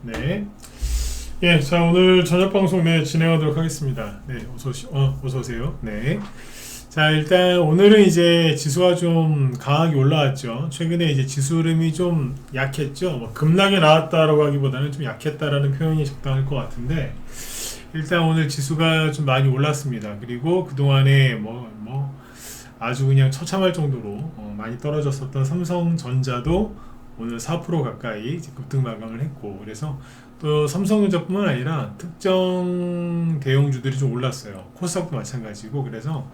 네. 예, 자 오늘 저녁 방송 진행하도록 하겠습니다. 네, 어서 오세요. 네. 자 일단 오늘은 이제 지수가 좀 강하게 올라왔죠. 최근에 이제 지수 흐름이 좀 약했죠. 뭐 급락이 나왔다라고 하기보다는 좀 약했다라는 표현이 적당할 것 같은데 일단 오늘 지수가 좀 많이 올랐습니다. 그리고 그동안에 아주 그냥 처참할 정도로 많이 떨어졌었던 삼성전자도 오늘 4% 가까이 급등 마감을 했고, 그래서 또 삼성전자뿐만 아니라 특정 대형주들이 좀 올랐어요. 코스닥도 마찬가지고. 그래서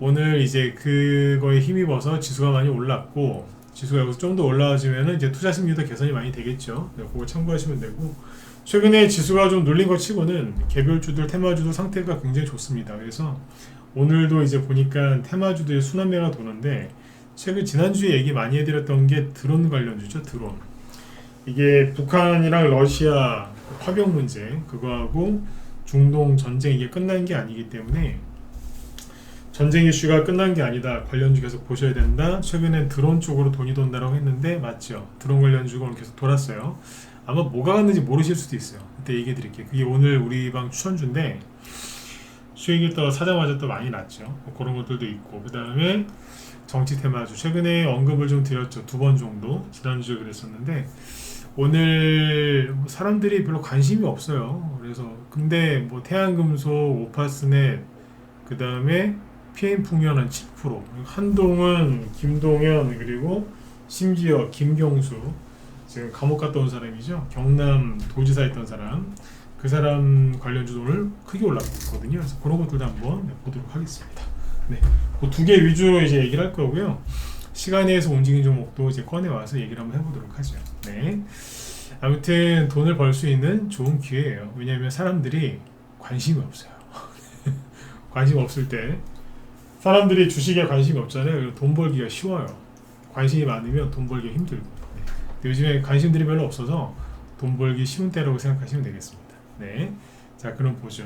오늘 이제 그거에 힘입어서 지수가 많이 올랐고, 지수가 여기서 좀 더 올라와주면 이제 투자 심리도 개선이 많이 되겠죠. 그거 참고하시면 되고, 최근에 지수가 좀 눌린 것 치고는 개별주들, 테마주도 상태가 굉장히 좋습니다. 그래서 오늘도 이제 보니까 테마주들의 순환매가 도는데, 최근 지난주에 얘기 많이 해드렸던 게 드론 관련주죠. 드론. 이게 북한이랑 러시아 파병 문제, 그거하고 중동 전쟁, 이게 끝난 게 아니기 때문에 전쟁 이슈가 끝난 게 아니다, 관련주 계속 보셔야 된다. 최근엔 드론 쪽으로 돈이 돈다라고 했는데 맞죠? 드론 관련주가 오늘 계속 돌았어요. 아마 뭐가 갔는지 모르실 수도 있어요. 그때 얘기해 드릴게요. 그게 오늘 우리 방 추천주인데 수익이 또 사자마자 또 많이 났죠. 그런 것들도 있고, 그 다음에 정치 테마주 최근에 언급을 좀 드렸죠. 2번 정도 지난주에 그랬었는데 오늘 사람들이 별로 관심이 없어요. 그래서 근데 뭐 태양금속, 오파스넷, 그 다음에 PM풍연 한 7%, 한동은, 김동연, 그리고 심지어 김경수, 지금 감옥 갔다 온 사람이죠. 경남 도지사 했던 사람, 그 사람 관련주도 오늘 크게 올라가고 있거든요. 그래서 그런 것들도 한번 보도록 하겠습니다. 네, 그 두 개 위주로 이제 얘기를 할 거고요. 시간에 의해서 움직이는 종목도 이제 꺼내 와서 얘기를 한번 해보도록 하죠. 네. 아무튼 돈을 벌 수 있는 좋은 기회예요. 왜냐하면 사람들이 관심이 없어요. 관심 없을 때 사람들이 주식에 관심이 없잖아요. 돈 벌기가 쉬워요. 관심이 많으면 돈 벌기가 힘들고. 네. 요즘에 관심들이 별로 없어서 돈 벌기 쉬운 때라고 생각하시면 되겠습니다. 네. 자, 그럼 보죠.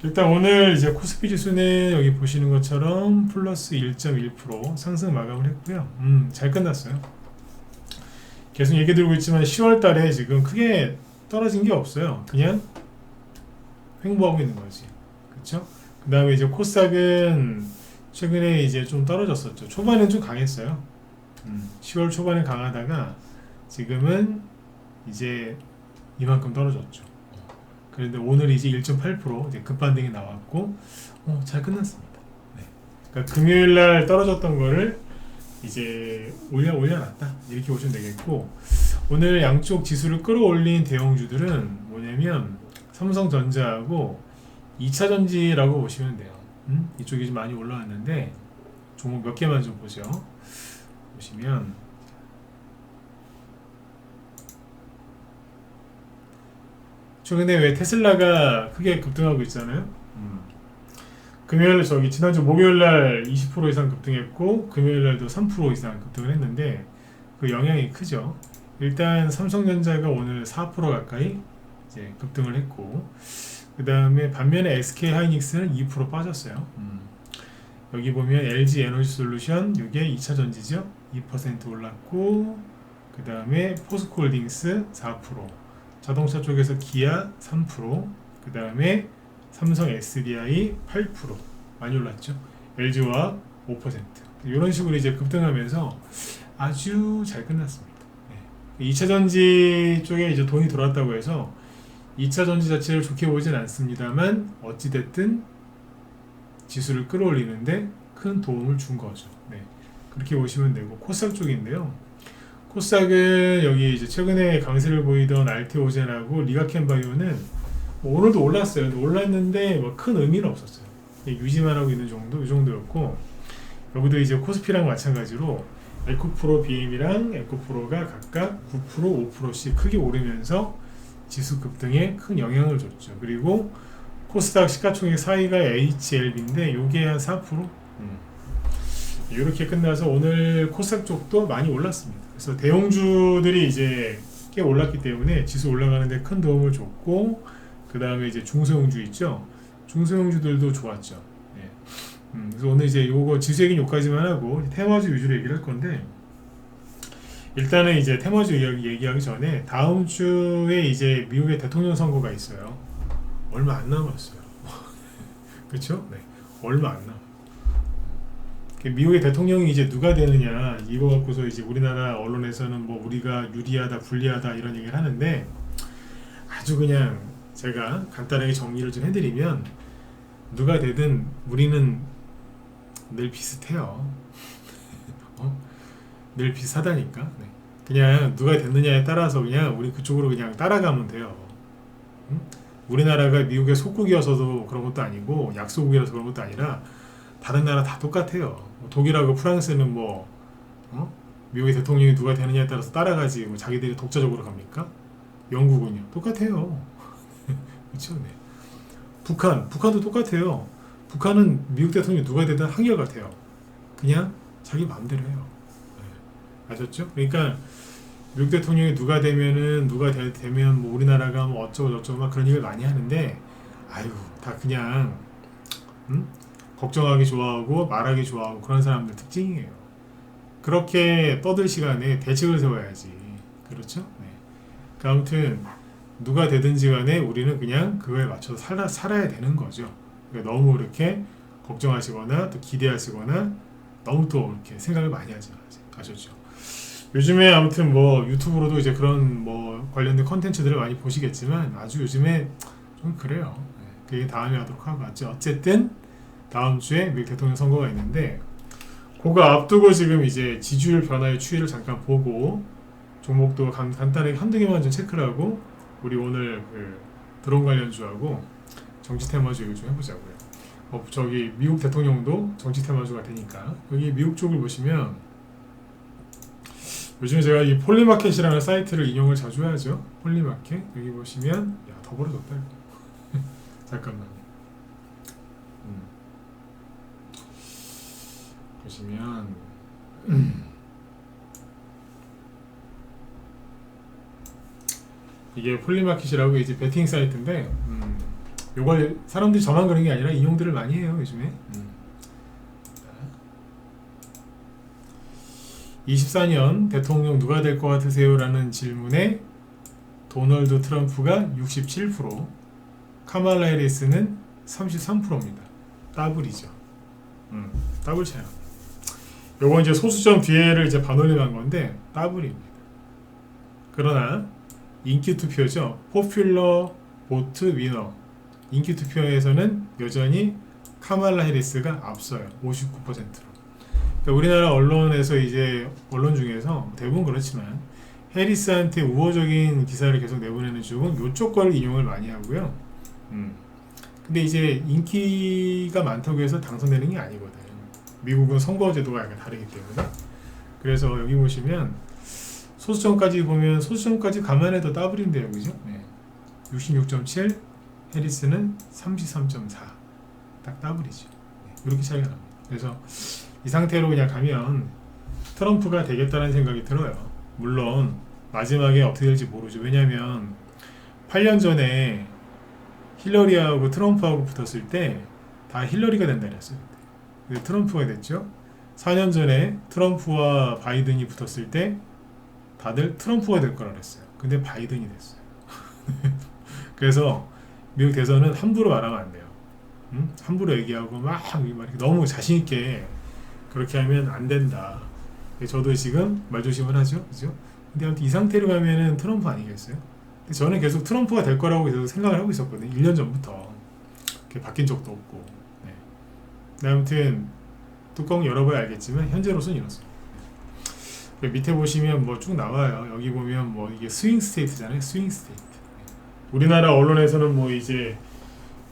일단 오늘 이제 코스피 지수는 여기 보시는 것처럼 플러스 1.1% 상승 마감을 했고요. 잘 끝났어요. 계속 얘기 드리고 있지만 10월 달에 지금 크게 떨어진 게 없어요. 그냥 횡보하고 있는 거지. 그렇죠? 그 다음에 이제 코스닥은 최근에 이제 좀 떨어졌었죠. 초반엔 좀 강했어요. 10월 초반에 강하다가 지금은 이제 이만큼 떨어졌죠. 그런데 오늘 이제 1.8% 이제 급반등이 나왔고 잘 끝났습니다. 네. 그러니까 금요일 날 떨어졌던 거를 이제 올려놨다, 이렇게 보시면 되겠고, 오늘 양쪽 지수를 끌어올린 대형주들은 뭐냐면 삼성전자하고 2차전지라고 보시면 돼요. 이쪽이 좀 많이 올라왔는데 종목 몇 개만 좀 보죠. 보시면 최근에 왜 테슬라가 크게 급등하고 있잖아요. 금요일 지난주 목요일날 20% 이상 급등했고 금요일날도 3% 이상 급등을 했는데 그 영향이 크죠. 일단 삼성전자가 오늘 4% 가까이 이제 급등을 했고, 그 다음에 반면에 SK 하이닉스는 2% 빠졌어요. 여기 보면 LG 에너지 솔루션, 이게 2차 전지죠. 2% 올랐고, 그 다음에 포스코홀딩스 4%, 자동차 쪽에서 기아 3%, 그 다음에 삼성 SDI 8% 많이 올랐죠. LG화학 5%. 이런 식으로 이제 급등하면서 아주 잘 끝났습니다. 네. 2차 전지 쪽에 이제 돈이 들어왔다고 해서 2차 전지 자체를 좋게 보진 않습니다만 어찌됐든 지수를 끌어올리는데 큰 도움을 준 거죠. 네. 그렇게 보시면 되고, 코스닥 쪽인데요. 코스닥은 여기 이제 최근에 강세를 보이던 알테오젠하고 리가켄바이오는 오늘도 올랐어요. 올랐는데 큰 의미는 없었어요. 유지만 하고 있는 정도, 이 정도였고, 여기도 이제 코스피랑 마찬가지로 에코프로 BM이랑 에코프로가 각각 9%, 5%씩 크게 오르면서 지수 급등에 큰 영향을 줬죠. 그리고 코스닥 시가총액 4위가 HLB인데 요게 한 4%? 이렇게 끝나서 오늘 코스닥 쪽도 많이 올랐습니다. 그래서 대형주들이 이제 꽤 올랐기 때문에 지수 올라가는데 큰 도움을 줬고, 그 다음에 이제 중소형주 있죠. 중소형주들도 좋았죠. 네. 그래서 오늘 이제 요거 지수 얘기는 여기까지만 하고 테마주 위주로 얘기를 할 건데, 일단은 이제 테마주 얘기하기 전에 다음 주에 이제 미국의 대통령 선거가 있어요. 얼마 안 남았어요. 그렇죠? 네, 얼마 안 남. 미국의 대통령이 이제 누가 되느냐 이거 갖고서 이제 우리나라 언론에서는 뭐 우리가 유리하다 불리하다 이런 얘기를 하는데 아주 그냥 제가 간단하게 정리를 좀 해드리면 누가 되든 우리는 늘 비슷해요. 늘 비슷하다니까. 네. 그냥 누가 됐느냐에 따라서 그냥 우리 그쪽으로 그냥 따라가면 돼요. 응? 우리나라가 미국의 속국이어서도 그런 것도 아니고 약소국이라서 그런 것도 아니라 다른 나라 다 똑같아요. 독일하고 프랑스는 뭐 미국의 대통령이 누가 되느냐에 따라서 따라가지 뭐 자기들이 독자적으로 갑니까? 영국은요 똑같아요. 그렇죠? 네. 북한도 똑같아요. 북한은 미국 대통령이 누가 되든 한결같아요. 그냥 자기 마음대로 해요. 네. 아셨죠? 그러니까 미국 대통령이 누가 되면은 되면 뭐 우리나라가 뭐 어쩌고 저쩌고 막 그런 얘기를 많이 하는데 아이고 다 그냥 걱정하기 좋아하고 말하기 좋아하고 그런 사람들 특징이에요. 그렇게 떠들 시간에 대책을 세워야지. 그렇죠? 네. 그러니까 아무튼 누가 되든지 간에 우리는 그냥 그거에 맞춰서 살아야 되는 거죠. 그러니까 너무 이렇게 걱정하시거나 또 기대하시거나 너무 또 이렇게 생각을 많이 하지 마세요. 아셨죠? 요즘에 아무튼 뭐 유튜브로도 이제 그런 뭐 관련된 컨텐츠들을 많이 보시겠지만 아주 요즘에 좀 그래요. 네. 그게 다음에 하도록 하고 어쨌든 다음 주에 미국 대통령 선거가 있는데 그거 앞두고 지금 이제 지지율 변화의 추이를 잠깐 보고 종목도 간단하게 한두 개만 좀 체크를 하고 우리 오늘 그 드론 관련주하고 정치 테마주 얘기 좀 해보자고요. 저기 미국 대통령도 정치 테마주가 되니까 여기 미국 쪽을 보시면 요즘 제가 이 폴리마켓이라는 사이트를 인용을 자주 하죠. 폴리마켓 여기 보시면 더 벌어졌다 이거. 잠깐만요. 보시면 이게 폴리마켓이라고 이제 베팅 사이트인데 요걸 사람들이 저만 그런 게 아니라 인용들을 많이 해요 요즘에. 24년 대통령 누가 될 것 같으세요? 라는 질문에 도널드 트럼프가 67%, 카말라 해리스는 33%입니다. 더블이죠. 더블 차이. 요거 이제 소수점 뒤에를 이제 반올림한 건데 더블입니다. 그러나 인기 투표죠. 포퓰러 보트 위너. 인기 투표에서는 여전히 카말라 해리스가 앞서요. 59%로. 그러니까 우리나라 언론에서 이제 언론 중에서 대부분 그렇지만 해리스한테 우호적인 기사를 계속 내보내는 쪽은 요쪽 걸 인용을 많이 하고요. 근데 이제 인기가 많다고 해서 당선되는 게 아니거든. 미국은 선거 제도가 약간 다르기 때문에. 그래서 여기 보시면 소수점까지 보면 소수점까지 감안해도 더블인데요, 그죠? 네. 66.7, 해리스는 33.4. 딱 더블이죠. 네. 이렇게 차이가 납니다. 그래서 이 상태로 그냥 가면 트럼프가 되겠다는 생각이 들어요. 물론 마지막에 어떻게 될지 모르죠. 왜냐하면 8년 전에 힐러리하고 트럼프하고 붙었을 때 다 힐러리가 된다 그랬어요. 근데 트럼프가 됐죠. 4년 전에 트럼프와 바이든이 붙었을 때 다들 트럼프가 될 거라 그랬어요. 근데 바이든이 됐어요. 그래서 미국 대선은 함부로 말하면 안 돼요. 함부로 얘기하고 막 너무 자신 있게 그렇게 하면 안 된다. 저도 지금 말조심을 하죠. 그죠? 근데 아무튼 이 상태로 가면은 트럼프 아니겠어요? 근데 저는 계속 트럼프가 될 거라고 계속 생각을 하고 있었거든요. 1년 전부터. 바뀐 적도 없고. 네. 아무튼 뚜껑 열어봐야 알겠지만 현재로서는 이렇습니다. 밑에 보시면 뭐 쭉 나와요. 여기 보면 뭐 이게 스윙 스테이트잖아요. 스윙 스테이트. 우리나라 언론에서는 뭐 이제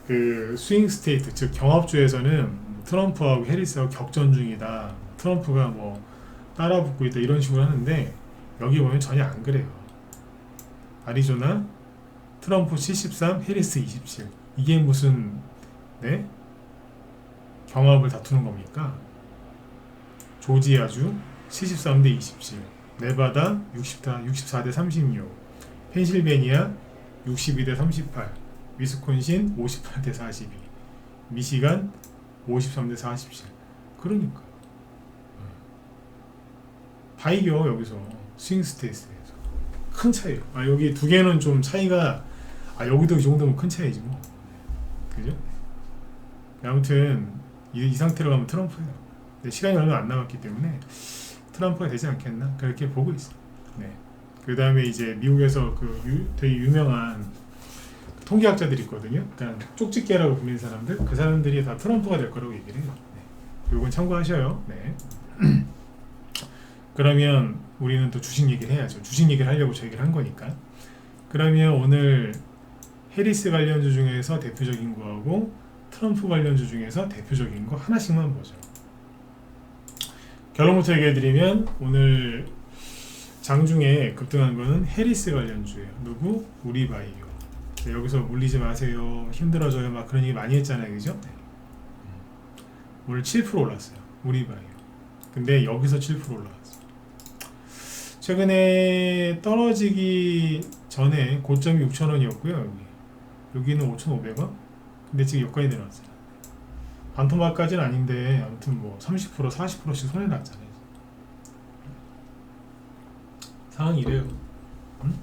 그 스윙 스테이트 즉 경합주에서는 트럼프하고 해리스하고 격전 중이다. 트럼프가 뭐 따라붙고 있다 이런 식으로 하는데 여기 보면 전혀 안 그래요. 아리조나 트럼프 73, 해리스 27. 이게 무슨 경합을 다투는 겁니까? 조지아주 73대 27, 네바다 64대 36, 펜실베니아 62대 38, 위스콘신 58대 42, 미시간 53대 47. 그러니까 다 이겨 여기서. 스윙 스테이트에서 큰 차이요. 여기 두 개는 좀 차이가 여기도 이 정도면 큰 차이지 뭐. 그죠? 아무튼 이 상태로 가면 트럼프예요. 근데 시간이 얼마 안 남았기 때문에 트럼프가 되지 않겠나 그렇게 보고 있어요. 네. 그 다음에 이제 미국에서 되게 유명한 통계학자들이 있거든요. 그러니까 쪽집게라고 불리는 사람들, 그 사람들이 다 트럼프가 될 거라고 얘기를 해요. 네. 이건 참고하셔요. 네. 그러면 우리는 또 주식 얘기를 해야죠. 주식 얘기를 하려고 저 얘기를 한 거니까. 그러면 오늘 해리스 관련주 중에서 대표적인 거하고 트럼프 관련주 중에서 대표적인 거 하나씩만 보죠. 결론부터 얘기해드리면 오늘 장중에 급등한 거는 해리스 관련주예요. 누구? 우리바이오. 네, 여기서 물리지 마세요. 힘들어져요. 막 그런 얘기 많이 했잖아요. 그죠? 네. 오늘 7% 올랐어요. 우리바이오. 근데 여기서 7% 올라왔어요. 최근에 떨어지기 전에 고점이 6,000원이었고요. 여기는 5,500원. 근데 지금 여기까지 내려왔어요. 반토막까지는 아닌데 아무튼 뭐 30% 40%씩 손해 났잖아요. 상황이 이래요. 응?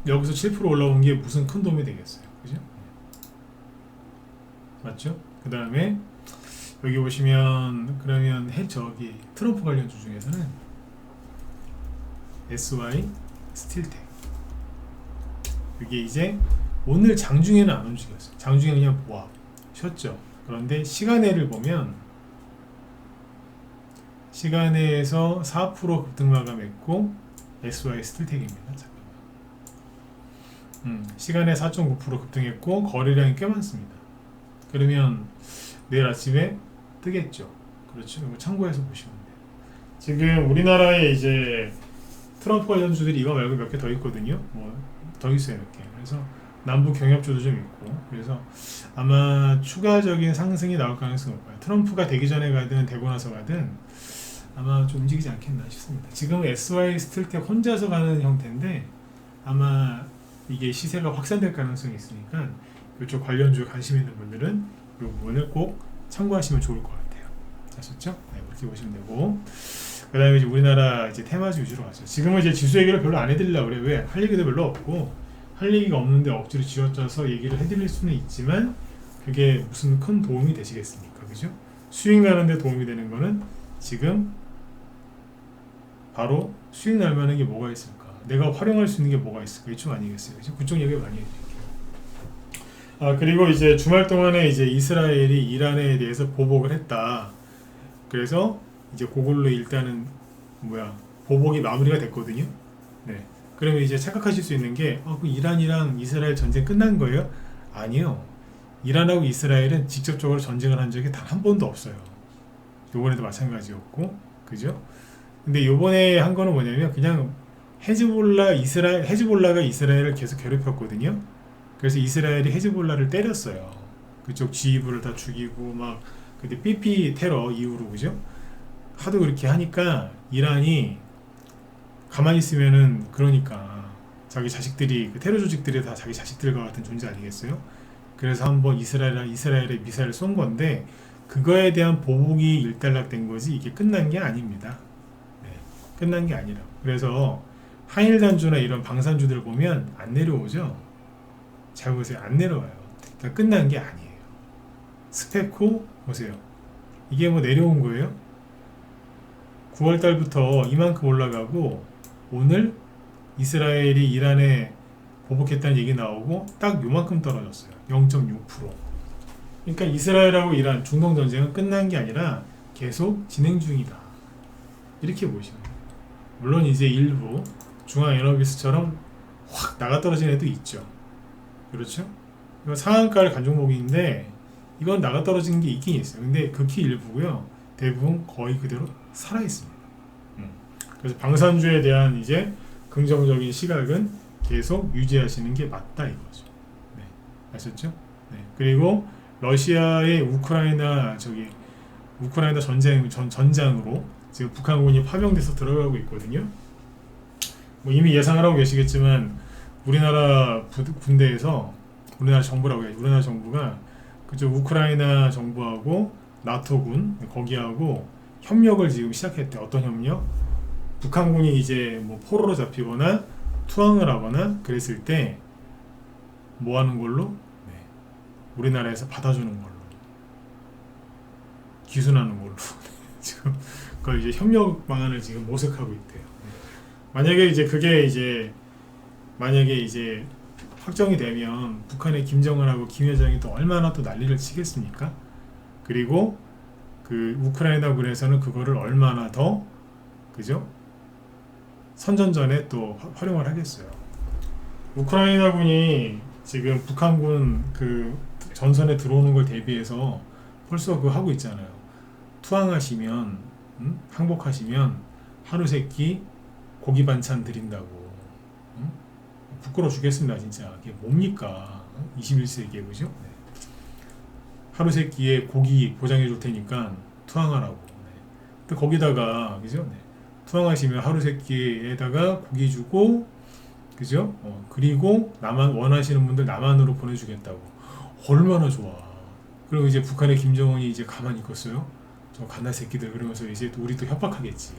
여기서 7% 올라온 게 무슨 큰 도움이 되겠어요. 그죠? 맞죠? 그 다음에 여기 보시면 그러면 저기 트럼프 관련주 중에서는 SY 스틸텍 이게 이제 오늘 장중에는 안 움직였어요. 장중에 그냥 보합 쉬었죠. 그런데 시간외를 보면 시간외에서 4% 급등 마감했고 SY 스틸텍입니다. 시간에 4.9% 급등했고 거래량이 꽤 많습니다. 그러면 내일 아침에 뜨겠죠. 그렇죠. 이거 참고해서 보시면 돼요. 지금 우리나라에 이제 트럼프 관련주들이 이거 말고 몇 개 더 있거든요. 뭐 더 있어요, 몇 개. 그래서 남부 경협주도 좀 있고, 그래서 아마 추가적인 상승이 나올 가능성이 높아요. 트럼프가 되기 전에 가든 되고 나서 가든 아마 좀 움직이지 않겠나 싶습니다. 지금 SY 스틸텍 혼자서 가는 형태인데 아마 이게 시세가 확산될 가능성이 있으니까 이쪽 관련주에 관심 있는 분들은 이 부분을 꼭 참고하시면 좋을 것 같아요. 아셨죠? 네, 그렇게 보시면 되고. 그 다음에 이제 우리나라 이제 테마주 위주로 가죠. 지금은 이제 지수 얘기를 별로 안 해드리려고 그래요. 왜? 할 얘기도 별로 없고, 할 얘기가 없는데 억지로 쥐어짜서 얘기를 해드릴 수는 있지만, 그게 무슨 큰 도움이 되시겠습니까? 그죠? 수익 나는데 도움이 되는 거는 지금 바로 수익 날 만한 게 뭐가 있을까? 내가 활용할 수 있는 게 뭐가 있을까? 이쪽 아니겠어요? 그죠? 그쪽 얘기를 많이 해드릴게요. 그리고 이제 주말 동안에 이제 이스라엘이 이란에 대해서 보복을 했다. 그래서 이제 그걸로 일단은 보복이 마무리가 됐거든요. 네. 그러면 이제 착각하실 수 있는 게 그 이란이랑 이스라엘 전쟁 끝난 거예요? 아니요. 이란하고 이스라엘은 직접적으로 전쟁을 한 적이 단 한 번도 없어요. 요번에도 마찬가지였고, 그죠? 근데 요번에 한 거는 뭐냐면 그냥 헤즈볼라가 이스라엘을 계속 괴롭혔거든요. 그래서 이스라엘이 헤즈볼라를 때렸어요. 그쪽 지휘부를 다 죽이고 막 그때 BP 테러 이후로 그죠? 하도 그렇게 하니까 이란이 가만히 있으면은 그러니까 자기 자식들이 그 테러 조직들이 다 자기 자식들과 같은 존재 아니겠어요? 그래서 한번 이스라엘에 미사일을 쏜 건데 그거에 대한 보복이 일단락된 거지 이게 끝난 게 아닙니다. 네, 끝난 게 아니라. 그래서 한일 단주나 이런 방산주들 보면 안 내려오죠. 잘 보세요. 안 내려와요. 그러니까 끝난 게 아니에요. 스페코 보세요. 이게 뭐 내려온 거예요? 9월달부터 이만큼 올라가고 오늘 이스라엘이 이란에 보복했다는 얘기 나오고 딱 요만큼 떨어졌어요. 0.6%. 그러니까 이스라엘하고 이란 중동 전쟁은 끝난 게 아니라 계속 진행 중이다. 이렇게 보시면 돼요. 물론 이제 일부 중앙에너비스처럼 확 나가 떨어진 애도 있죠. 그렇죠? 이건 상한가를 간 종목인데 이건 나가 떨어진 게 있긴 있어요. 근데 극히 일부고요. 대부분 거의 그대로 살아 있습니다. 그래서 방산주에 대한 이제 긍정적인 시각은 계속 유지하시는 게 맞다 이거죠. 네, 아셨죠? 네. 그리고 러시아의 우크라이나 전장으로 지금 북한군이 파병돼서 들어가고 있거든요. 뭐 이미 예상을 하고 계시겠지만 우리나라 군대에서 우리나라 정부라고 해야지. 우리나라 정부가 그쪽 우크라이나 정부하고 나토군 거기하고 협력을 지금 시작했대. 어떤 협력? 북한군이 이제 뭐 포로로 잡히거나 투항을 하거나 그랬을 때 뭐 하는 걸로? 네. 우리나라에서 받아주는 걸로, 기순하는 걸로 지금 그 이제 협력 방안을 지금 모색하고 있대요. 만약에 이제 그게 이제 만약에 이제 확정이 되면 북한의 김정은하고 김 회장이 또 얼마나 또 난리를 치겠습니까? 그리고 그 우크라이나군에서는 그거를 얼마나 더 그죠? 선전전에 또 활용을 하겠어요. 우크라이나군이 지금 북한군 그 전선에 들어오는 걸 대비해서 벌써 그거 하고 있잖아요. 투항하시면 항복하시면 하루 세끼 고기 반찬 드린다고. 부끄러워 죽겠습니다 진짜. 이게 뭡니까? 21세기에 그죠? 네. 하루 세끼에 고기 보장해 줄 테니까 투항하라고. 네. 또 거기다가 그죠? 네. 투항하시면 하루 세끼에다가 고기 주고 그죠? 그리고 남한 원하시는 분들 남한으로 보내주겠다고. 얼마나 좋아. 그리고 이제 북한의 김정은이 이제 가만히 있겠어요? 저 갓날 새끼들 그러면서 이제 우리 또 협박하겠지.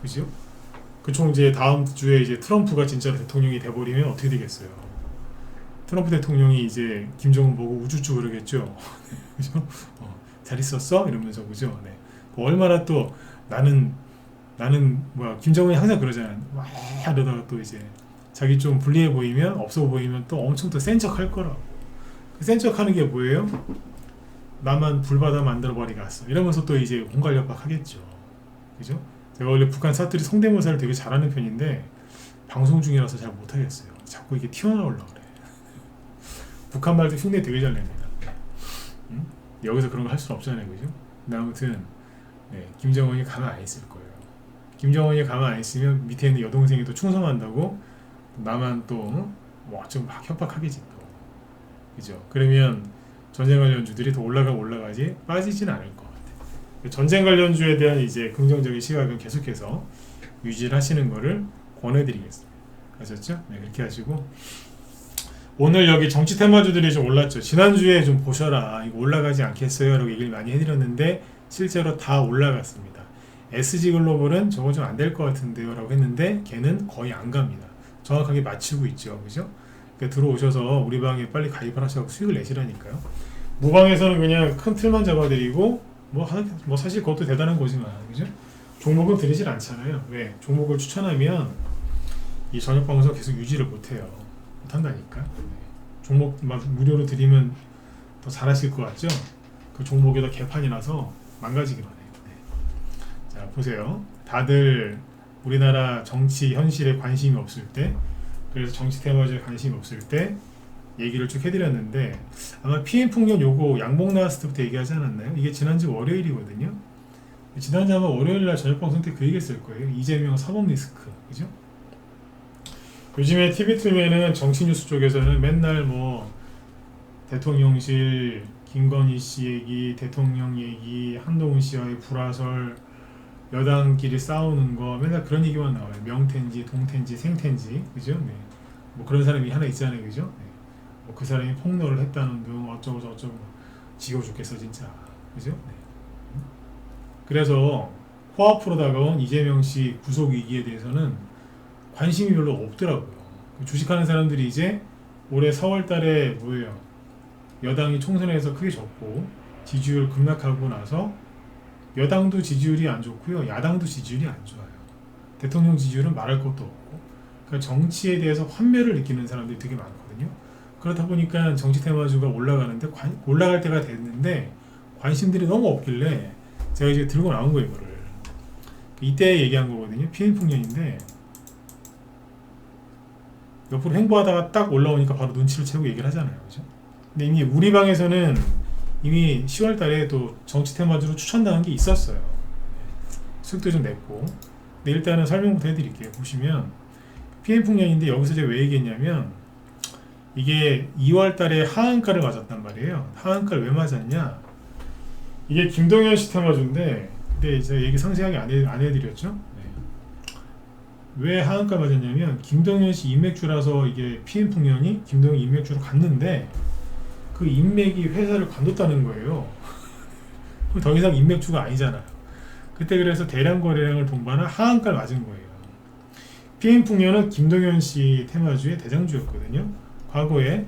그죠? 그총 이제 다음 주에 이제 트럼프가 진짜로 대통령이 돼버리면 어떻게 되겠어요? 트럼프 대통령이 이제 김정은 보고 우쭈쭈 그러겠죠. 그죠? 잘 있었어? 이러면서 그죠? 네. 얼마나 또 나는 뭐야 김정은이 항상 그러잖아요. 막 이러다가 또 이제 자기 좀 불리해 보이면 없어 보이면 또 엄청 또 센 척 할 거라고. 그 센 척 하는 게 뭐예요? 나만 불바다 만들어 버리겠어. 이러면서 또 이제 공갈 협박하겠죠. 그죠? 제가 원래 북한 사투리 성대모사를 되게 잘하는 편인데 방송 중이라서 잘 못하겠어요. 자꾸 이게 튀어나오려고 그래. 북한 말도 흉내 되게 잘 냅니다. 여기서 그런 거 할 수는 없잖아요. 그죠? 근데 아무튼 네, 김정은이 가만 안 있을 거예요. 김정은이 가만 안 있으면 밑에 있는 여동생이 또 충성한다고 나만 또 뭐 좀 막 협박하겠지 또. 그죠? 그러면 전쟁 관련주들이 더 올라가지 빠지진 않을 것 같아요. 전쟁 관련주에 대한 이제 긍정적인 시각은 계속해서 유지를 하시는 거를 권해드리겠습니다. 아셨죠? 네, 그렇게 하시고 오늘 여기 정치 테마주들이 좀 올랐죠. 지난주에 좀 보셔라. 이거 올라가지 않겠어요? 라고 얘기를 많이 해드렸는데 실제로 다 올라갔습니다. SG글로벌은 저거 좀 안 될 것 같은데요 라고 했는데 걔는 거의 안 갑니다. 정확하게 맞추고 있죠. 그죠? 그러니까 들어오셔서 우리 방에 빨리 가입을 하셔서 수익을 내시라니까요. 무방에서는 그냥 큰 틀만 잡아드리고 뭐 사실 그것도 대단한 거지만 그죠? 종목은 드리질 않잖아요. 왜? 종목을 추천하면 이 저녁 방송 계속 유지를 못해요. 못한다니까. 네. 종목 막 무료로 드리면 더 잘하실 것 같죠? 그 종목에다 개판이 나서 망가지기만 해요. 네. 자 보세요. 다들 우리나라 정치 현실에 관심이 없을 때, 그래서 정치 테마주에 관심이 없을 때 얘기를 쭉 해드렸는데 아마 PM 풍년 요거 양봉 나왔을 때부터 얘기하지 않았나요? 이게 지난주 월요일이거든요. 지난주 아마 월요일날 저녁 방송 때 그 얘기했을 거예요. 이재명 사법 리스크, 그죠? 요즘에 TV 틀면은 정치 뉴스 쪽에서는 맨날 뭐 대통령실 김건희 씨 얘기, 대통령 얘기, 한동훈 씨와의 불화설, 여당끼리 싸우는 거 맨날 그런 얘기만 나와요. 명태인지 동태인지 생태인지, 그죠? 네. 뭐 그런 사람이 하나 있잖아요, 그죠? 네. 뭐 그 사람이 폭로를 했다는 등 어쩌고 저쩌고 지겨워 죽겠어 진짜, 그죠? 네. 그래서 코앞으로 다가온 이재명 씨 구속 위기에 대해서는 관심이 별로 없더라고요. 주식하는 사람들이 이제 올해 4월달에 뭐예요? 여당이 총선에서 크게 졌고 지지율 급락하고 나서 여당도 지지율이 안 좋고요, 야당도 지지율이 안 좋아요. 대통령 지지율은 말할 것도 없고. 그러니까 정치에 대해서 환멸을 느끼는 사람들이 되게 많거든요. 그렇다 보니까 정치 테마주가 올라가는데 올라갈 때가 됐는데 관심들이 너무 없길래 제가 이제 들고 나온 거예요, 이거를. 이때 얘기한 거거든요. 피임풍년인데 옆으로 행보하다가 딱 올라오니까 바로 눈치를 채고 얘기를 하잖아요, 그죠? 근데 이미 우리 방에서는 이미 10월 달에 또 정치 테마주로 추천당한 게 있었어요. 수익도 좀 냈고. 근데 일단은 설명부터 해드릴게요. 보시면 PM풍년인데 여기서 제가 왜 얘기했냐면 이게 2월 달에 하한가를 맞았단 말이에요. 하한가를 왜 맞았냐? 이게 김동현 씨 테마주인데 근데 제가 얘기 상세하게 안 해드렸죠? 네. 왜 하한가 맞았냐면 김동현 씨 인맥주라서 이게 PM풍년이 김동현 인맥주로 갔는데 그 인맥이 회사를 관뒀다는 거예요. 그럼 더 이상 인맥주가 아니잖아요. 그때 그래서 대량 거래량을 동반한 하한가를 맞은 거예요. PM풍년은 김동현 씨 테마주의 대장주였거든요. 과거에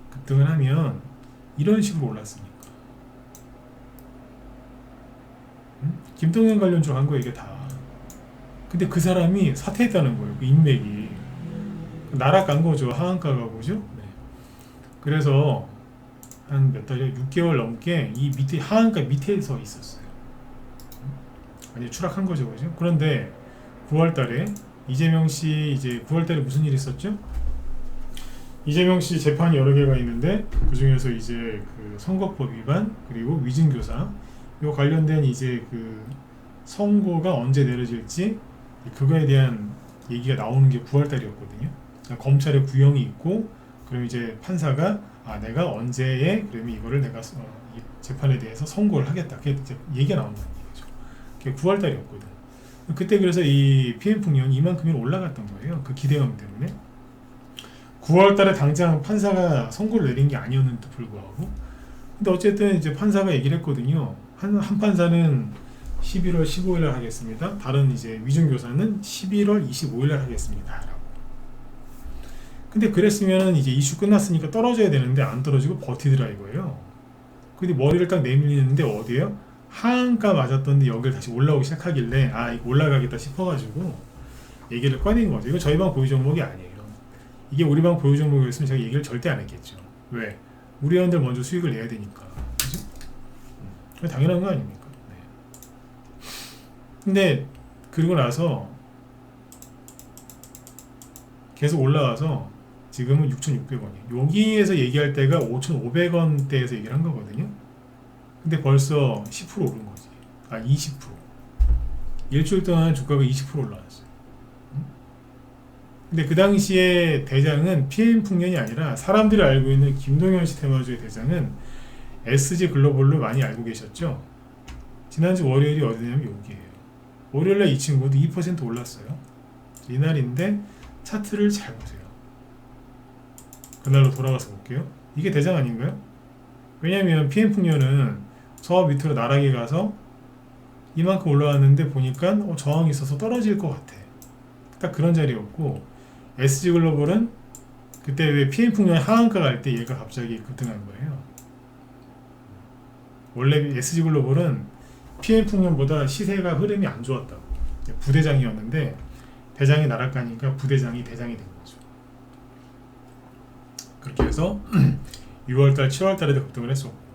급등을 하면 이런 식으로 올랐으니까. 김동현 관련주로 한 거예요, 이게 다. 근데 그 사람이 사퇴했다는 거예요. 그 인맥이 날아간 거죠. 하한가가 보죠. 네. 그래서 한 몇 달이요? 6개월 넘게 이 밑에 하한가 밑에서 있었어요. 완전 추락한 거죠, 그죠? 그런데 9월달에 이재명 씨 이제 9월달에 무슨 일이 있었죠? 이재명 씨 재판이 여러 개가 있는데 그 중에서 이제 그 선거법 위반 그리고 위증교사 요 관련된 이제 그 선고가 언제 내려질지 그거에 대한 얘기가 나오는 게 9월달이었거든요. 그러니까 검찰의 구형이 있고 그럼 이제 판사가 내가 언제에 그러면 이거를 내가 이 재판에 대해서 선고를 하겠다. 그게 이제 얘기가 나온다는 얘기죠. 그게 9월달이었거든. 그때 그래서 이 PM풍년이 이만큼이 올라갔던 거예요. 그 기대감 때문에. 9월달에 당장 판사가 선고를 내린 게 아니었는데도 불구하고. 근데 어쨌든 이제 판사가 얘기를 했거든요. 한 판사는 11월 15일날 하겠습니다. 다른 이제 위중교사는 11월 25일날 하겠습니다. 라고. 근데 그랬으면 이제 이슈 끝났으니까 떨어져야 되는데 안 떨어지고 버티더라 이거예요. 근데 머리를 딱 내밀리는데 어디에요? 하한가 맞았던데 여기를 다시 올라오기 시작하길래 이거 올라가겠다 싶어가지고 얘기를 꺼낸 거죠. 이거 저희 방 보유 종목이 아니에요. 이게 우리 방 보유 종목이었으면 제가 얘기를 절대 안 했겠죠. 왜? 우리 회원들 먼저 수익을 내야 되니까. 그죠? 당연한 거 아닙니까? 네. 근데 그리고 나서 계속 올라와서 지금은 6,600원이에요. 여기에서 얘기할 때가 5,500원대에서 얘기를 한 거거든요. 근데 벌써 10% 오른 거지. 20%. 일주일 동안 주가가 20% 올라왔어요. 근데 그 당시에 대장은 PM풍년이 아니라 사람들이 알고 있는 김동현 씨 테마주의 대장은 SG 글로벌로 많이 알고 계셨죠? 지난주 월요일이 어디냐면 여기에요. 월요일날 이 친구도 2% 올랐어요. 이날인데 차트를 잘 보세요. 그날로 돌아가서 볼게요. 이게 대장 아닌가요? 왜냐면 PM풍년은 저 밑으로 나락에 가서 이만큼 올라왔는데 보니까 저항이 있어서 떨어질 것 같아. 딱 그런 자리였고 SG글로벌은 그때 왜 PM풍년 하한가 갈 때 얘가 갑자기 급등한 거예요. 원래 SG글로벌은 PM풍년보다 시세가 흐름이 안 좋았다고. 부대장이었는데 대장이 나락가니까 부대장이 대장이 된 거죠. 그렇게 해서 6월달, 7월달에도 급등을 했었고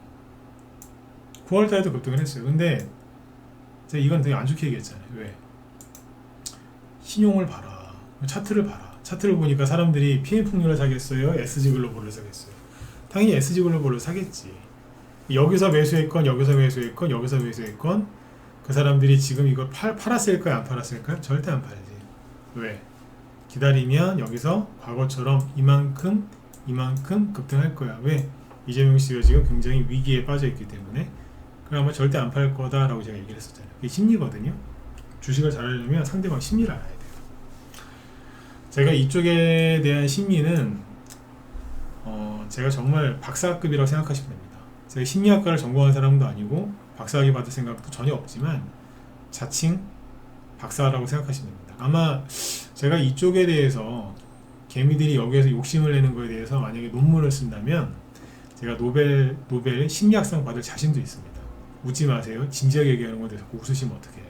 9월달에도 급등을 했어요. 근데 제가 이건 되게 안 좋게 얘기했잖아요. 왜? 신용을 봐라. 차트를 봐라. 차트를 보니까 사람들이 PM풍년을 사겠어요? SG글로벌을 사겠어요? 당연히 SG글로벌을 사겠지. 여기서 매수했건 여기서 매수했건 여기서 매수했건 그 사람들이 지금 이걸 팔았을까요? 안 팔았을까요? 절대 안 팔지. 왜? 기다리면 여기서 과거처럼 이만큼 급등할 거야. 왜? 이재명 씨가 지금 굉장히 위기에 빠져 있기 때문에 그러면 절대 안 팔 거다라고 제가 얘기를 했었잖아요. 이게 심리거든요. 주식을 잘 하려면 상대방 심리를 알아야 돼요. 제가 이쪽에 대한 심리는 제가 정말 박사급이라고 생각하시면 됩니다. 제가 심리학과를 전공한 사람도 아니고 박사학위 받을 생각도 전혀 없지만 자칭 박사라고 생각하시면 됩니다. 아마 제가 이쪽에 대해서 개미들이 여기에서 욕심을 내는 거에 대해서 만약에 논문을 쓴다면 제가 노벨 심리학상 받을 자신도 있습니다. 웃지 마세요. 진지하게 얘기하는 건데 자꾸 웃으시면 어떡해.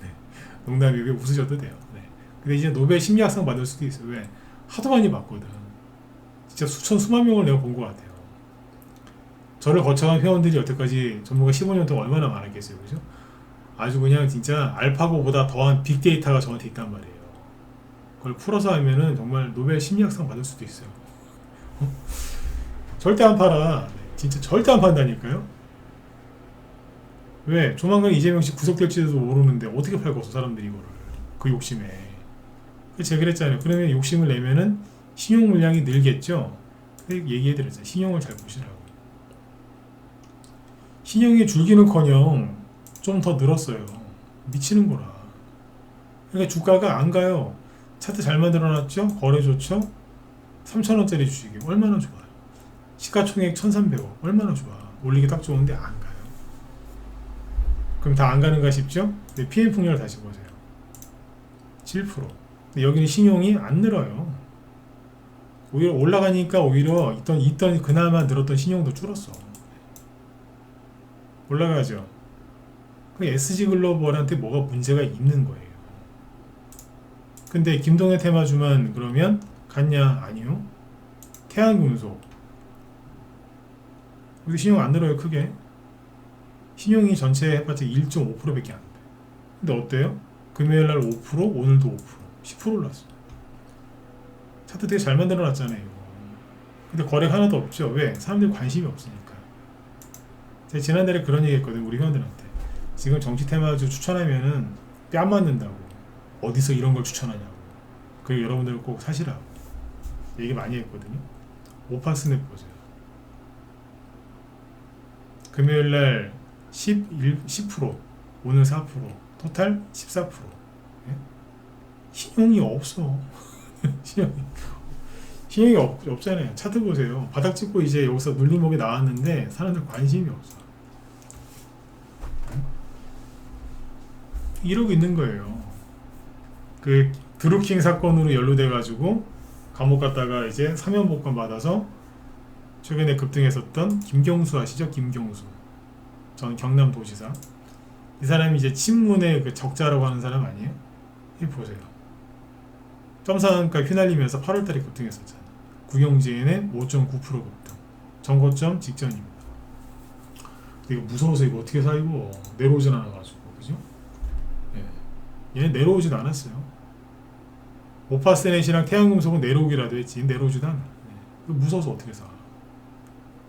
네. 농담이고 웃으셔도 돼요. 네. 근데 이제 노벨 심리학상 받을 수도 있어요. 왜? 하도 많이 봤거든. 진짜 수만 명을 내가 본 것 같아요. 저를 거쳐간 회원들이 여태까지 전부가 15년 동안 얼마나 많았겠어요. 그죠? 아주 그냥 진짜 알파고보다 더한 빅데이터가 저한테 있단 말이에요. 그걸 풀어서 하면은 정말 노벨 심리학상 받을 수도 있어요. 절대 안 팔아. 진짜 절대 안 판다니까요. 왜? 조만간 이재명 씨 구속될지도 모르는데 어떻게 팔겠어 사람들이 이거를. 그 욕심에. 제가 그랬잖아요. 그러면 욕심을 내면은 신용 물량이 늘겠죠. 얘기해드렸잖아요. 신용을 잘 보시라고. 신용이 줄기는커녕 좀 더 늘었어요. 미치는 거라. 그러니까 주가가 안 가요. 차트 잘 만들어놨죠? 거래 좋죠? 3,000원짜리 주식이 얼마나 좋아요. 시가총액 1,300억 얼마나 좋아. 올리기 딱 좋은데 안 가요. 그럼 다 안 가는가 싶죠? 근데 PM 폭력을 다시 보세요. 7%. 근데 여기는 신용이 안 늘어요. 오히려 올라가니까 오히려 있던 그나마 늘었던 신용도 줄었어. 올라가죠. 그 SG글로벌한테 뭐가 문제가 있는 거예요. 근데 김동현 테마주만 그러면 갔냐? 아니요. 태양금속 여기 신용 안 늘어요. 크게 신용이 전체 해봤자 1.5%밖에 안 돼. 근데 어때요? 금요일날 5%, 오늘도 5%, 10% 올랐어. 차트 되게 잘 만들어놨잖아요. 근데 거래가 하나도 없죠. 왜? 사람들이 관심이 없으니까. 제가 지난달에 그런 얘기 했거든, 우리 회원들한테. 지금 정치 테마주 추천하면은 뺨 맞는다고. 어디서 이런 걸 추천하냐고. 그리고 여러분들 꼭 사시라고 얘기 많이 했거든요. 오파스냅 보세요. 금요일날 10%, 오늘 4%, 토탈 14%. 예? 신용이 없어. 신용이 없잖아요. 차트 보세요. 바닥 찍고 이제 여기서 눌림목이 나왔는데 사람들 관심이 없어. 이러고 있는 거예요. 그 드루킹 사건으로 연루돼 가지고 감옥 갔다가 이제 사면 복권 받아서 최근에 급등했었던 김경수 아시죠? 김경수 전 경남도지사. 이 사람이 이제 친문의 그 적자라고 하는 사람 아니에요? 이 보세요. 점상한가 휘날리면서 8월달에 급등했었잖아. 구경지엔의 5.9% 급등. 전고점 직전입니다. 이거 무서워서 이거 어떻게 사 이거 내려오진 않아가지고 그죠? 예. 얘는 내려오지도 않았어요. 오파세넷이랑 태양금속은 내려오기라도 했지 내려오지도 않아. 예. 무서워서 어떻게 사?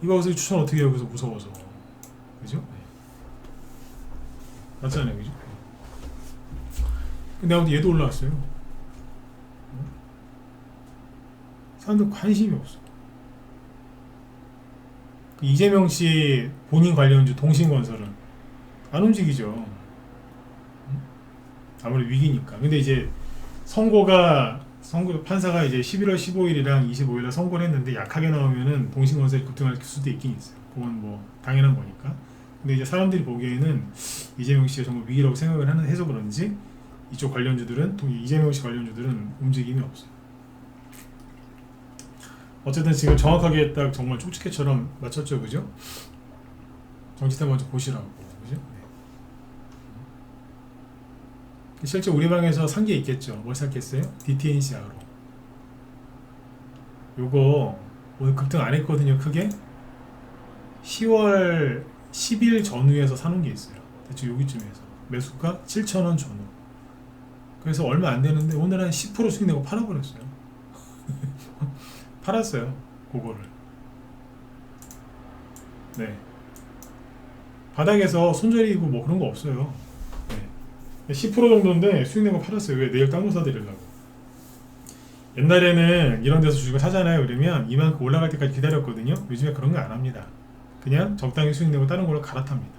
이거 여기서 추천 어떻게 해요? 여기서 무서워서 그죠? 예. 맞잖아요, 그죠? 근데 아무튼 얘도 올라왔어요. 사람들 관심이 없어. 이재명 씨 본인 관련주 동신건설은 안 움직이죠. 아무리 위기니까. 근데 이제 선고 판사가 이제 11월 15일이랑 25일에 선고를 했는데 약하게 나오면은 동신건설이 급등할 수도 있긴 있어요. 그건 뭐 당연한 거니까. 근데 이제 사람들이 보기에는 이재명 씨가 정말 위기라고 생각을 해서 그런지 이쪽 관련주들은 이재명 씨 관련주들은 움직임이 없어요. 어쨌든 지금 정확하게 딱 정말 쪽집게처럼 맞췄죠, 그죠? 정치태 먼저 보시라고, 그죠? 네. 실제 우리 방에서 산 게 있겠죠. 뭘 샀겠어요? DTNCR로. 요거 오늘 급등 안 했거든요, 크게. 10월 10일 전후에서 사놓은 게 있어요. 대충 여기쯤에서 매수가 7,000원 전후. 그래서 얼마 안 되는데 오늘 한 10% 수익 내고 팔아버렸어요. 팔았어요. 그거를. 네. 바닥에서 손절이고 뭐 그런 거 없어요. 네. 10% 정도인데 수익 내고 팔았어요. 왜? 내일 딴 거 사드리려고. 옛날에는 이런 데서 주식을 사잖아요. 그러면 이만큼 올라갈 때까지 기다렸거든요. 요즘에 그런 거 안 합니다. 그냥 적당히 수익 내고 다른 걸로 갈아탑니다.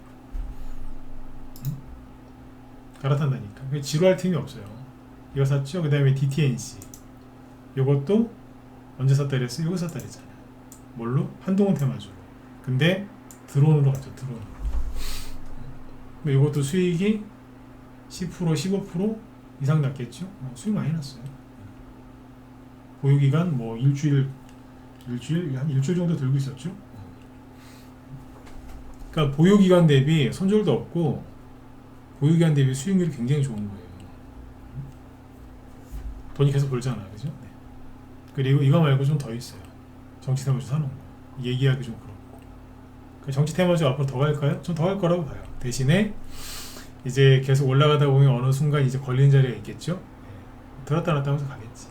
갈아탄다니까. 지루할 틈이 없어요. 이거 샀죠? 그 다음에 DTNC. 이것도 언제 샀다 그랬어요? 이거 샀다 그랬잖아요. 뭘로? 한동훈 테마주로. 근데 드론으로 가죠. 드론. 이것도 수익이 10% 15% 이상 났겠죠? 수익 많이 났어요. 보유기간 뭐 일주일 한 일주일 정도 들고 있었죠. 그러니까 보유기간 대비 손절도 없고 보유기간 대비 수익률이 굉장히 좋은 거예요. 돈이 계속 벌잖아, 그죠? 네. 그리고 이거 말고 좀 더 있어요. 정치 테마주 사놓은 거. 얘기하기 좀 그렇고. 정치 테마주 앞으로 더 갈까요? 좀 더 갈 거라고 봐요. 대신에 이제 계속 올라가다 보면 어느 순간 이제 걸리는 자리가 있겠죠? 네. 들었다 놨다 하면서 가겠지.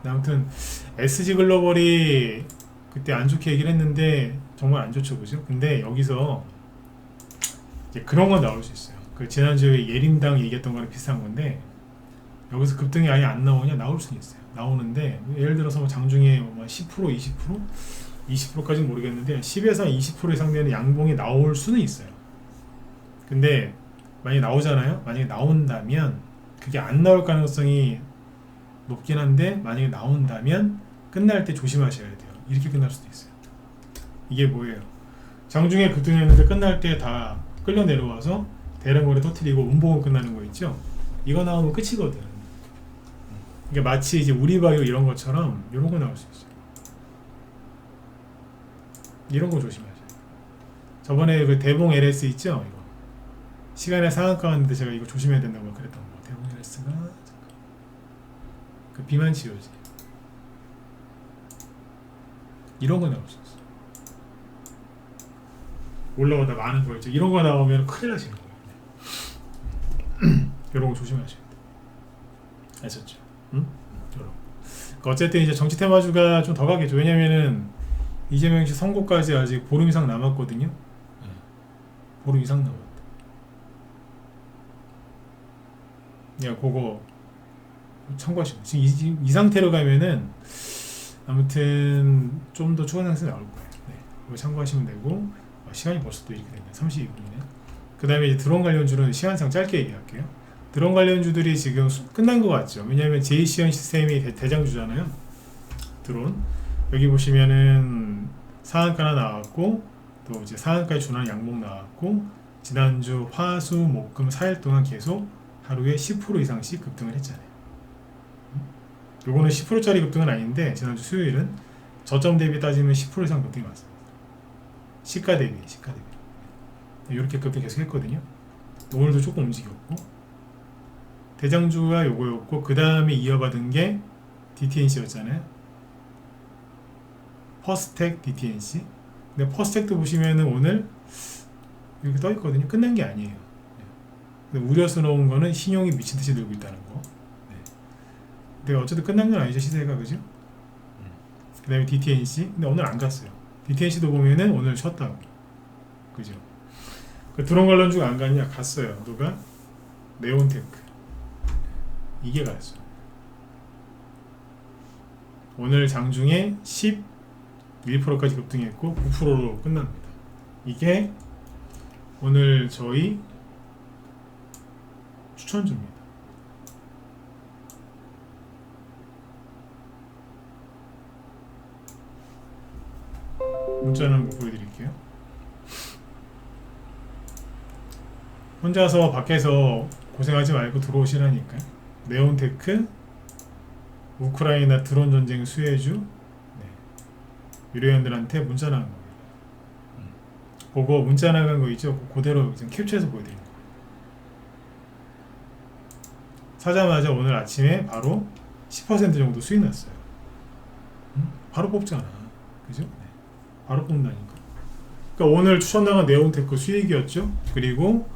아무튼 SG글로벌이 그때 안 좋게 얘기를 했는데 정말 안 좋죠, 그죠? 근데 여기서 이제 그런 건 나올 수 있어요. 그 지난주에 예림당 얘기했던 거랑 비슷한 건데 여기서 급등이 아예 안 나오냐? 나올 수는 있어요. 나오는데 예를 들어서 뭐 장중에 10%, 20%? 20%까지는 모르겠는데 10에서 20% 이상 되는 양봉이 나올 수는 있어요. 근데 만약에 나오잖아요. 만약에 나온다면 그게 안 나올 가능성이 높긴 한데 만약에 나온다면 끝날 때 조심하셔야 돼요. 이렇게 끝날 수도 있어요. 이게 뭐예요? 장중에 급등했는데 끝날 때 다 끌려 내려와서 대량 거래 터트리고 운봉은 끝나는 거 있죠. 이거 나오면 끝이거든. 이게 마치 이제 우리바이오 이런 것처럼 이런 거 나올 수 있어요. 이런 거 조심하세요. 저번에 그 대봉 LS 있죠? 이거 시간에 상한가 왔는데 제가 이거 조심해야 된다고 그랬던 거. 대봉 LS가 그 비만 치료제 이런 거 나올 수 있어. 올라오다 많은 거 있죠. 이런 거 나오면 큰일 나시는 거예요. 이런 거 조심하셔야 돼요. 아셨죠? 응? 어쨌든 이제 정치 테마주가 좀 더 가겠죠. 왜냐면은 이재명 씨 선거까지 아직 보름 이상 남았거든요. 보름 이상 남았다. 야, 그거 참고하시고 지금 이 상태로 가면은 아무튼 좀 더 추가 상승이 나올 거예요. 네, 그거 참고하시면 되고 시간이 벌써 또 이렇게 됐네. 32분이네. 그 다음에 이제 드론 관련주는 시간상 짧게 얘기할게요. 드론 관련주들이 지금 끝난 것 같죠. 왜냐하면 제이시언 시스템이 대장주잖아요. 드론 여기 보시면은 상한가나 나왔고 또 이제 상한가에 준하는 양봉 나왔고 지난주 화수 목금 4일 동안 계속 하루에 10% 이상씩 급등을 했잖아요. 요거는 10%짜리 급등은 아닌데 지난주 수요일은 저점 대비 따지면 10% 이상 급등이 왔습니다. 시가 대비 이렇게 급등 계속 했거든요. 오늘도 조금 움직였고 대장주가 요거였고 그 다음에 이어받은 게 DTNC였잖아요. 퍼스텍 DTNC. 근데 퍼스텍도 보시면은 오늘 이렇게 떠 있거든요. 끝난 게 아니에요. 근데 우려스러운 거는 신용이 미친 듯이 늘고 있다는 거. 네. 근데 어쨌든 끝난 건 아니죠, 시세가. 그죠? 그 다음에 DTNC. 근데 오늘 안 갔어요. DTNC도 보면은 오늘 쉬었다고. 그죠? 그 드론 관련주가 안 갔냐? 갔어요. 누가? 네온테크. 이게 갔어요. 오늘 장중에 11%까지 급등했고 9%로 끝납니다. 이게 오늘 저희 추천주입니다. 문자는 한번 보여드릴게요. 혼자서 밖에서 고생하지 말고 들어오시라니까요. 네온테크, 우크라이나 드론 전쟁 수혜주, 네. 유료원들한테 문자 나간 겁니다. 그거 문자 나간 거 있죠? 그대로 캡처해서 보여드립니다. 사자마자 오늘 아침에 바로 10% 정도 수익 났어요. 바로 뽑잖아. 그죠? 네. 바로 뽑는다니까. 그러니까 오늘 추천 나간 네온테크 수익이었죠? 그리고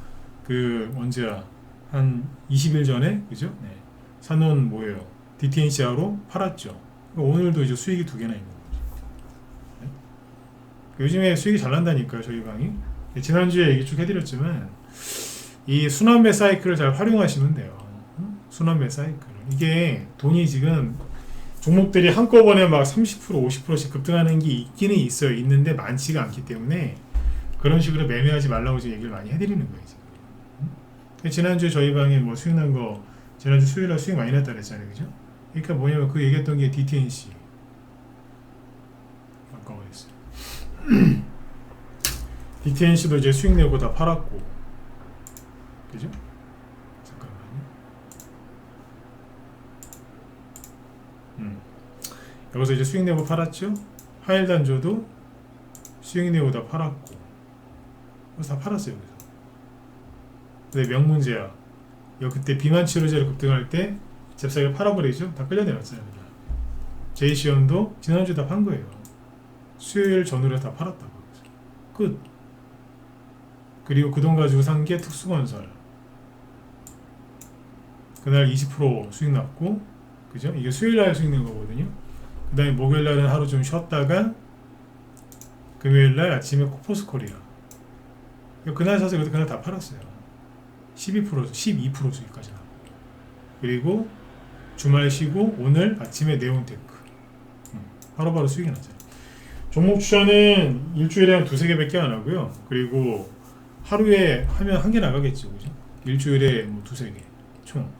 그 언제야? 한 20일 전에 그죠? 네. 사놓은 뭐예요? DTNC로 팔았죠. 그러니까 오늘도 이제 수익이 두 개나 있는 거죠. 네? 요즘에 수익이 잘 난다니까요, 저희 방이. 지난주에 얘기 쭉 해드렸지만 이 순환매 사이클을 잘 활용하시면 돼요. 순환매 사이클. 이게 돈이 지금 종목들이 한꺼번에 막 30%, 50%씩 급등하는 게 있기는 있어요. 있는데 많지가 않기 때문에 그런 식으로 매매하지 말라고 지금 얘기를 많이 해드리는 거예요. 지금. 지난주에 저희 방에 뭐 수익 난 거 지난주 수요일날 수익 많이 났다 그랬잖아요. 그죠? 그러니까 뭐냐면 그 얘기했던 게 DTNC. 아까 어딨어요? DTNC도 이제 수익 내고 다 팔았고. 그죠? 잠깐만요. 여기서 이제 수익 내고 팔았죠? 화일단조도 수익 내고 다 팔았고. 그래서 다 팔았어요. 그래서. 근데 명문제약. 그때 비만 치료제를 급등할 때 잽싸게 팔아버리죠? 다 끌려내렸잖아요. 제이시언도 지난주에 다 판 거예요. 수요일 전후에 다 팔았다고. 끝. 그리고 그 돈 가지고 산 게 특수건설. 그날 20% 수익 났고, 그죠? 이게 수요일날 수익 낸 거거든요. 그 다음에 목요일날은 하루 좀 쉬었다가 금요일날 아침에 코포스 코리아. 그날 사서 그날 다 팔았어요. 12% 수익까지 나고. 그리고 주말 쉬고 오늘 아침에 네온테크. 바로바로 수익이 나잖아요. 종목 추천은 일주일에 한 두세 개밖에 안 하고요. 그리고 하루에 하면 한 개 나가겠죠. 그죠? 일주일에 뭐 두세 개. 총.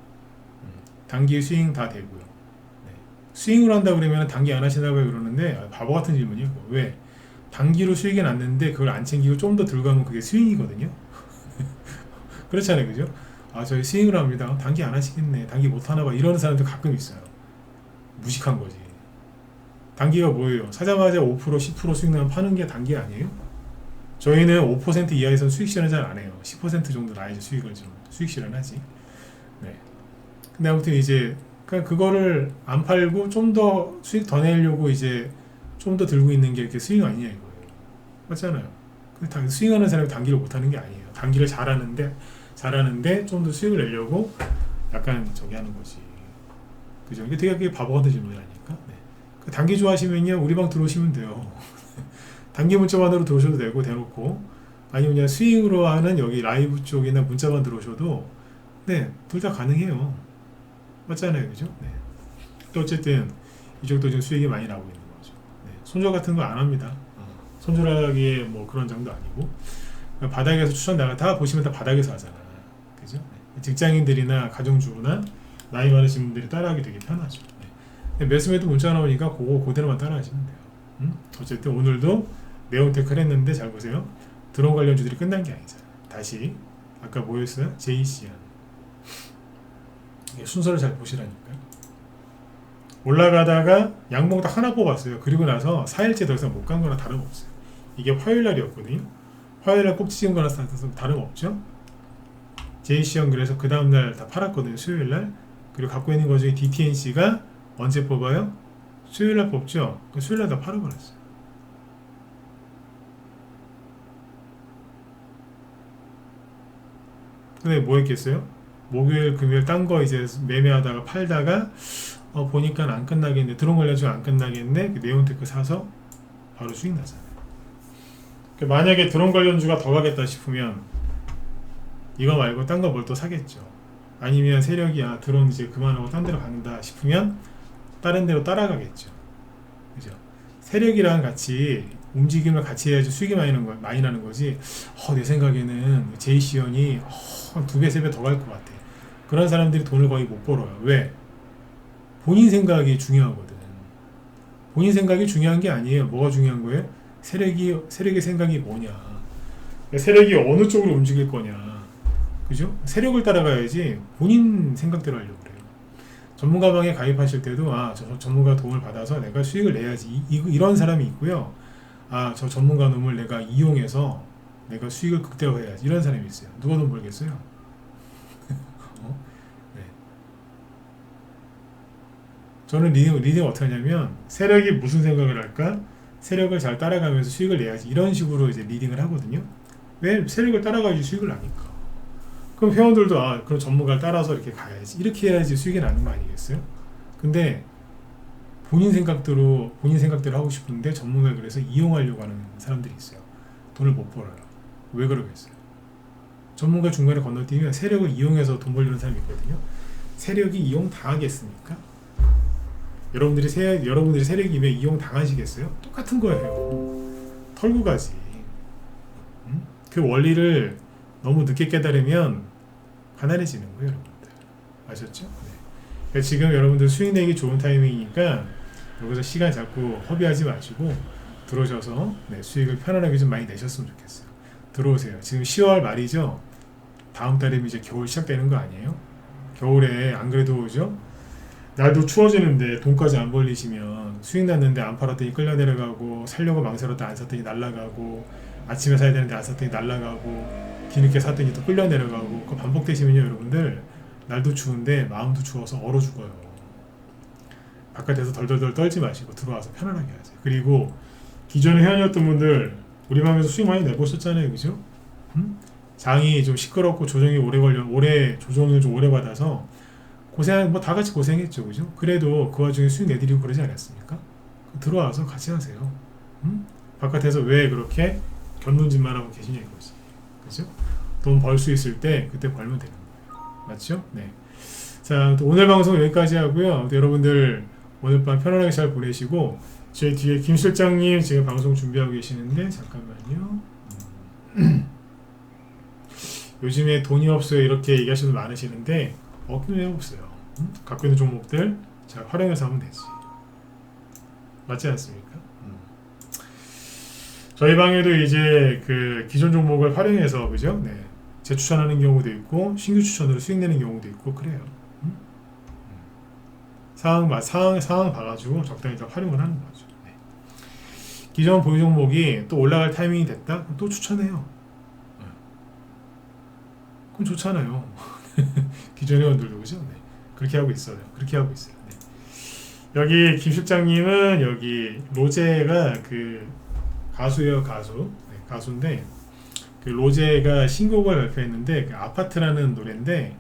단기 스윙 다 되고요. 네. 스윙으로 한다 그러면 단기 안 하시나고 그러는데 바보 같은 질문이에요. 왜? 단기로 수익이 났는데 그걸 안 챙기고 좀 더 들고 가면 그게 스윙이거든요. 그렇잖아요, 그죠? 아, 저희 스윙을 합니다. 단기 안 하시겠네. 단기 못 하나 봐. 이러는 사람들 가끔 있어요. 무식한 거지. 단기가 뭐예요? 사자마자 5% 10% 수익 나면 파는 게 단기 아니에요? 저희는 5% 이하에서 수익 실현 잘 안 해요. 10% 정도 나야지 수익을 좀 수익 실현하지. 네. 근데 아무튼 이제 그러니까 그거를 안 팔고 좀 더 수익 더 내려고 이제 좀 더 들고 있는 게 이렇게 스윙 아니냐 이거예요. 맞잖아요. 근데 스윙하는 사람이 단기를 못 하는 게 아니에요. 단기를 잘하는데 좀 더 수익을 내려고 약간 저기 하는 거지. 그죠? 이게 되게 바보 같은 질문이라니까. 네. 그 단기 좋아하시면요 우리 방 들어오시면 돼요. 단기 문자반으로 들어오셔도 되고 대놓고 아니면 그냥 스윙으로 하는 여기 라이브 쪽이나 문자반 들어오셔도 네, 둘 다 가능해요. 맞잖아요, 그죠? 네. 또 어쨌든 이쪽도 지금 수익이 많이 나오고 있는 거죠. 네. 손절 같은 거 안 합니다. 손절하기에 뭐 그런 정도 아니고 바닥에서 추천 나가 다 보시면 다 바닥에서 하잖아, 그죠? 네. 직장인들이나 가정주부나 나이 많으신 분들이 따라하기 되게 편하죠. 네. 매수매도 문자 나오니까 그대로만 따라하시면 돼요. 어쨌든 오늘도 네온테크를 했는데 잘 보세요. 드론 관련주들이 끝난 게 아니잖아요. 다시 아까 뭐였어요? JCN. 순서를 잘 보시라니까요. 올라가다가 양봉 딱 하나 뽑았어요. 그리고 나서 4일째 더 이상 못 간 거나 다름없어요. 이게 화요일날이었거든요. 화요일날 꼭 찍은 거나 다름없죠. JCN 그래서 그 다음날 다 팔았거든요. 수요일날. 그리고 갖고 있는 거 중에 DTNC가 언제 뽑아요? 수요일날 뽑죠. 수요일날 다 팔아버렸어요. 근데 뭐 했겠어요? 목요일, 금요일 딴 거 이제 매매하다가 팔다가 보니까 안 끝나겠네. 드론 관련주가 안 끝나겠네. 네온테크 사서 바로 수익 나잖아요. 만약에 드론 관련주가 더 가겠다 싶으면 이거 말고 딴 거 뭘 또 사겠죠. 아니면 세력이 드론 이제 그만하고 딴 데로 간다 싶으면 다른 데로 따라가겠죠. 그죠? 세력이랑 같이 움직임을 같이 해야지 수익이 많이 나는 거지. 내 생각에는 제이시언이 한 2배, 3배 더 갈 것 같아. 그런 사람들이 돈을 거의 못 벌어요. 왜? 본인 생각이 중요하거든. 본인 생각이 중요한 게 아니에요. 뭐가 중요한 거예요? 세력의 생각이 뭐냐. 세력이 어느 쪽으로 움직일 거냐. 그죠? 세력을 따라가야지 본인 생각대로 하려고 그래요. 전문가방에 가입하실 때도 저 전문가 도움을 받아서 내가 수익을 내야지. 이런 사람이 있고요. 저 전문가 놈을 내가 이용해서 내가 수익을 극대화해야지. 이런 사람이 있어요. 누가 돈 벌겠어요? 네. 저는 리딩 어떻게 하냐면 세력이 무슨 생각을 할까? 세력을 잘 따라가면서 수익을 내야지. 이런 식으로 이제 리딩을 하거든요. 왜? 세력을 따라가야지 수익을 나니까. 그럼 회원들도 그럼 전문가를 따라서 이렇게 가야지. 이렇게 해야지 수익이 나는 거 아니겠어요? 근데 본인 생각대로 하고 싶은데 전문가를 그래서 이용하려고 하는 사람들이 있어요. 돈을 못 벌어요. 왜 그러겠어요? 전문가 중간에 건너뛰면 세력을 이용해서 돈 벌려는 사람이 있거든요. 세력이 이용 당하겠습니까? 여러분들이 세력이면 이용 당하시겠어요? 똑같은 거예요. 털고 가지. 그 원리를 너무 늦게 깨달으면 가난해지는 거예요, 여러분들. 아셨죠? 네. 지금 여러분들 수익 내기 좋은 타이밍이니까 여기서 시간 자꾸 허비하지 마시고 들어오셔서 수익을 편안하게 좀 많이 내셨으면 좋겠어요. 들어오세요. 지금 10월 말이죠. 다음 달이면 이제 겨울 시작되는 거 아니에요? 겨울에 안 그래도 오죠? 날도 추워지는데 돈까지 안 벌리시면 수익 났는데 안 팔았더니 끌려 내려가고 살려고 망설였다 안 샀더니 날라가고 아침에 사야 되는데 안 샀더니 날라가고 뒤늦게 샀더니 또 끌려 내려가고 그 반복되시면요 여러분들 날도 추운데 마음도 추워서 얼어 죽어요. 바깥에서 덜덜덜 떨지 마시고 들어와서 편안하게 하세요. 그리고 기존에 회원이었던 분들 우리 방에서 수익 많이 내보셨잖아요, 그죠? 장이 좀 시끄럽고 조정이 조정을 좀 오래 받아서 다 같이 고생했죠, 그죠? 그래도 그 와중에 수익 내드리고 그러지 않았습니까? 들어와서 같이 하세요. 바깥에서 왜 그렇게 견눈짓만 하고 계시냐 이거지, 그죠? 돈 벌 수 있을 때 그때 벌면 되는 거예요, 맞죠? 네. 자, 또 오늘 방송 여기까지 하고요. 여러분들 오늘 밤 편안하게 잘 보내시고 제 뒤에 김 실장님 지금 방송 준비하고 계시는데 잠깐만요. 요즘에 돈이 없어요 이렇게 얘기하시는 분 많으시는데 없긴 왜 없어요. 갖고 있는 종목들 잘 활용해서 하면 되지. 맞지 않습니까? 저희 방에도 이제 그 기존 종목을 활용해서 그죠? 네. 재추천하는 경우도 있고 신규 추천으로 수익 내는 경우도 있고 그래요. 상황 봐가지고 적당히 좀 활용을 하는 거죠. 네. 기존 보유 종목이 또 올라갈 타이밍이 됐다? 그럼 또 추천해요. 그럼 좋잖아요. 기존 회원들도 그죠? 네. 그렇게 하고 있어요. 그렇게 하고 있어요. 네. 여기 김 실장님은 여기 로제가 그 가수예요, 가수. 네, 가수인데 그 로제가 신곡을 발표했는데 그 아파트라는 노래인데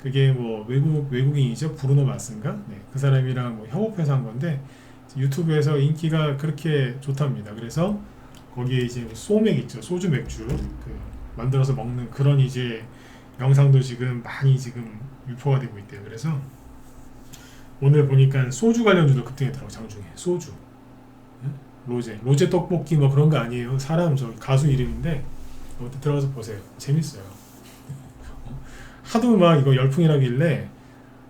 그게 뭐 외국인이죠, 브루노 마스인가? 네, 그 사람이랑 뭐 협업해서 한 건데 유튜브에서 인기가 그렇게 좋답니다. 그래서 거기에 이제 소맥 있죠, 소주 맥주 그 만들어서 먹는 그런 이제 영상도 지금 많이 지금 유포가 되고 있대요. 그래서 오늘 보니까 소주 관련주도 급등했더라고. 장중에 소주, 로제 떡볶이 뭐 그런 거 아니에요. 사람 저 가수 이름인데 들어가서 보세요. 재밌어요. 하도 막 이거 열풍이라길래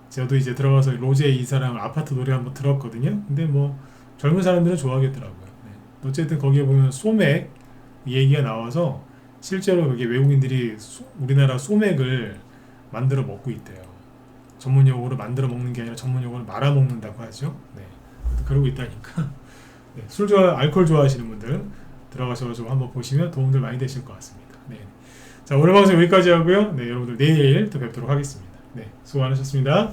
저도 이제 들어가서 로제 이 사람 아파트 노래 한번 들었거든요. 근데 뭐 젊은 사람들은 좋아하겠더라고요. 네. 어쨌든 거기에 보면 소맥 얘기가 나와서 실제로 그게 외국인들이 우리나라 소맥을 만들어 먹고 있대요. 전문 용어로 만들어 먹는 게 아니라 전문 용어로 말아 먹는다고 하죠. 네. 그러고 있다니까. 네. 알코올 좋아하시는 분들 들어가셔서 한번 보시면 도움들 많이 되실 것 같습니다. 네. 자, 오늘 방송 여기까지 하고요. 네, 여러분들 내일 또 뵙도록 하겠습니다. 네, 수고 많으셨습니다.